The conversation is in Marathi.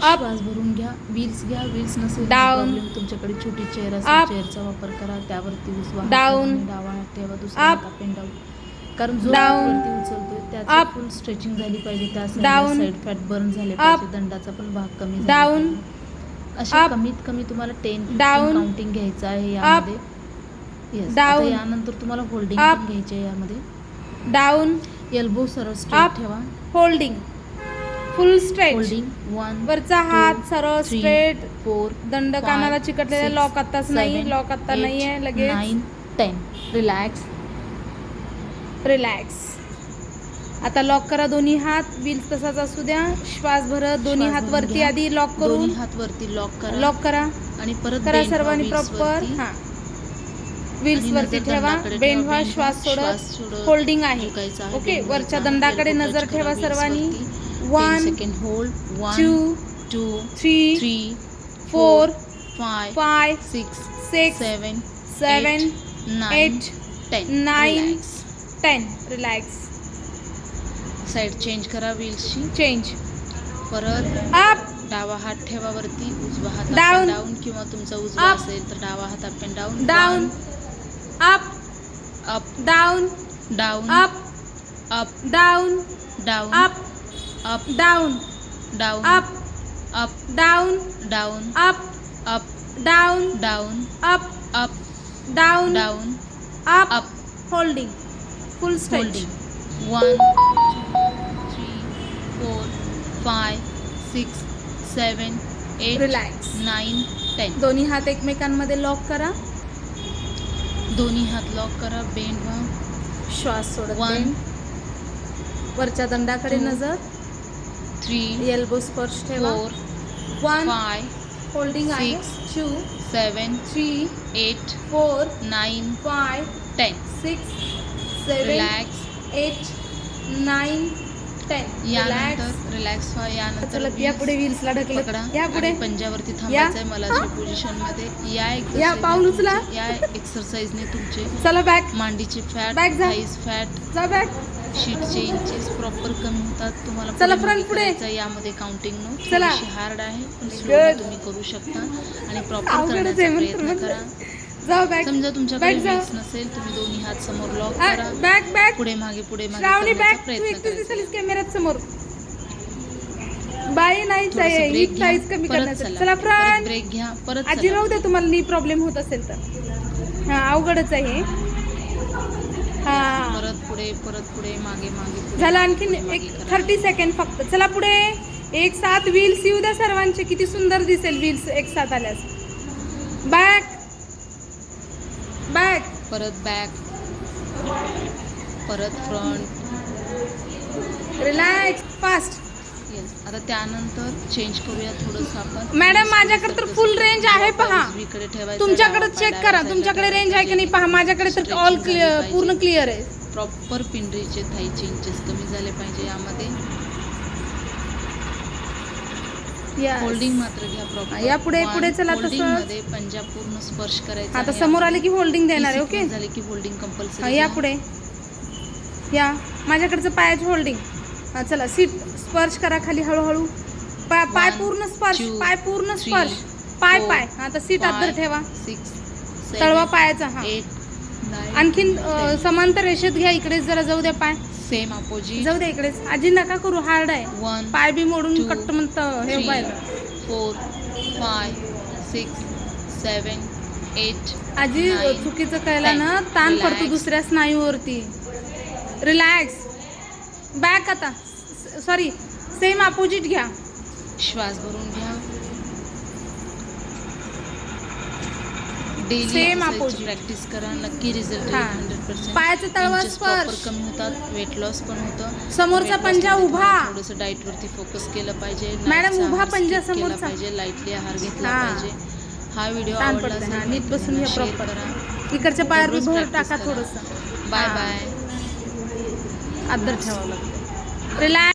श्वास भरून घ्या. व्हील्स घ्या. व्हील्स नसेल प्रॉब्लेम तुमच्याकडे छोटी चेअर असेल चेअरचा वापर करा. त्यावरती उजवा डाऊन डावा हात ठेवा. दुसरा हात अप अँड डाऊन. कारण जो वरती उचलतोय त्याची फुल स्ट्रेचिंग झाली पाहिजे. त्या साईड फॅट बर्न झाले पाहिजे. दंडाचा पण भाग कमी झाला डाऊन अशा कमीत कमी तुम्हाला 10 काउंटिंग घ्यायचं आहे यामध्ये. येस. आता यानंतर तुम्हाला होल्डिंग पण घ्यायची आहे यामध्ये. डाऊन एल्बो सरळ स्ट्रेट ठेवा. होल्डिंग फुल स्ट्रेच. होल्डिंग 1 वरचा हात सरळ स्ट्रेट. 4 दंड कानाला चिकटलेला. लॉक आताच नाही. लॉक आता नाही आहे. लगेच 9 10. रिलॅक्स. रिलॅक्स. आता लॉक करा दोन्ही हात. व्हील्स तसाच असू द्या. श्वास भरत दोन्ही हात वरती आधी लॉक करून दोन्ही हात वरती लॉक करा आणि परत करा सर्वांनी प्रॉपर. हा व्हील्स वरती ठेवा. बेंड व्हा. श्वास सोडत. होल्डिंग आहे. ओके. वरच्या दंडाकडे नजर ठेवा सर्वांनी. 1 second hold. 2 3 4 5 6 7 8 9 10. Relax. Side change करा व्हील्सची. चेंज. परत अप डावा हात ठेवा वरती. उजवा हात डाऊन डाऊन किंवा तुमचा उजवा असेल तर डावा हात up and down. Down up up down down up up down down up up down down up up down down up up down down up up down down up up. Holding full stretch. 1 2 3 4 5 6 7 8 relax. 9 10. दोन्ही हात एकमेकांमध्ये लॉक करा. दोन्ही हात लॉक करा. बेंड व्हा. श्वास सोडत. 1 वरच्या दंडाकडे 2 नजर. 3 एल्बो स्पर्श ठेवा. 4 1 5 होल्डिंग आहे. 2 7 3 8 4 9 5 10. 6 7 रिलॅक्स. 8 9 10. यानंतर रिलॅक्स व्हा. यानंतर या पुढे व्हील्सला ढकलत. पकडा. या पुढे पंजावरती थांबायचंय मला अशा पोझिशन मध्ये. या पाऊल उचला. या एक्सरसाइजने तुमचे चला बॅक. मांडीचे फॅट Back जा. थाईज फॅट जा बॅक. शीटचे इंचेस प्रॉपर कमी होतात. तुम्हाला चला पुढे front मागे पुढे. करायचं आहे. यामध्ये काउंटिंग नो चला. थोडीशी हार्ड आहे पण स्लोली तुम्ही करू शकता आणि प्रॉपर अवघडच करण्याचा आहे प्रयत्न करा. जा बॅक. समजा तुमच्याकडे Back जा. व्हील्स नसेल तुम्ही दोन्ही हात समोर लॉक करा. Back back. पुढे मागे श्रावणी करण्याचा बॅक. तू प्रयत्न एकटीच करायचा. दिसलीस कॅमेऱ्यात समोर. बाई नाहीच थोडंसं आहे. break ही घ्या. साईज कमी परत करण्यासाठी. चला परत फ्रंट. ब्रेक घ्या. परत आजी चला. राहू दे तुम्हाला नी प्रॉब्लेम होत असेल तर. हा अवघडच आहे. हा परत पुढे मागे पुढे. झालं. आणखीन मागे एक करा. 30 सेकंड फक्त. चला पुढे. एक साथ व्हील्स येऊ द्या सर्वांचे. किती सुंदर दिसेल व्हील्स एक साथ आल्यास. Back back. परत बॅक. परत फ्रंट. रिलॅक्स. फास्ट. येस. आता त्यानंतर चेंज करूया थोडंसं आपण. मॅडम माझ्याकडे तर फुल रेंज आहे पहा. उजवीकडे ठेवायचं. तुमच्याकडे चेक करा. तुमच्याकडे रेंज आहे की नाही पहा. माझ्याकडे तर ऑल क्लिअर पूर्ण क्लिअर आहे. प्रॉपर पिंडरीचे थाईचे इंचेस कमी झाले पाहिजे यामध्ये. होल्डिंग मात्र घ्या प्रॉपर. या पुढे चला. होल्डिंग तसं मध्ये पंजा पूर्ण स्पर्श करायचा. आता समोर आले की होल्डिंग देणार आहे. ओके. झाले की होल्डिंग कंपल्सरी. या पुढे या. माझ्याकडचं पायाची होल्डिंग. चला सीट स्पर्श करा खाली हळूहळू. पाय पूर्ण स्पर्श. पाय पूर्ण स्पर्श. पाय आता सीट आत ठेवा. 6 तळवा पायाचा. हा 8 9 आणखीन समांतर रेषेत घ्या. इकडेच जरा जाऊ द्या पाय. Same opposite. जाऊ द्या इकडेच. आजी नका करू. हार्ड आहे. 1 पाय बी मोडून 2 कट्ट म्हणतं हे 3 पाहिलं. 4 5 6 7 8. आजी 9 चुकीचं कळलं ना. ताण Relax. पडतो दुसऱ्या स्नायूवरती. रिलॅक्स. बॅक. आता सॉरी सेम अपोजिट घ्या. श्वास भरून घ्या. Daily Same opposite. प्रॅक्टिस करा. नक्की रिझल्ट हा. 100%. पायाचा तळवा प्रॉपर स्पर्श. कमी होतात. वेट लॉस पण होतं. समोरचा Weight loss पंजा मध्ये उभा. थोडंसं डाएट वरती फोकस केलं पाहिजे. मॅडम, Nightचा उभा आहार पंजा skip केला समोरचा. पाहिजे. लाईटली आहार घेतला हा. पाहिजे. हा व्हिडिओ ताण आवडला पडते. हा असेल नीट बसून घ्या शेअर प्रॉपर. करा. इकडच्या पायावर दररोज भर practice टाका करा. थोडंसं. बाय हा. बाय. आदर ठेवावं लागतं. रिलॅक्स.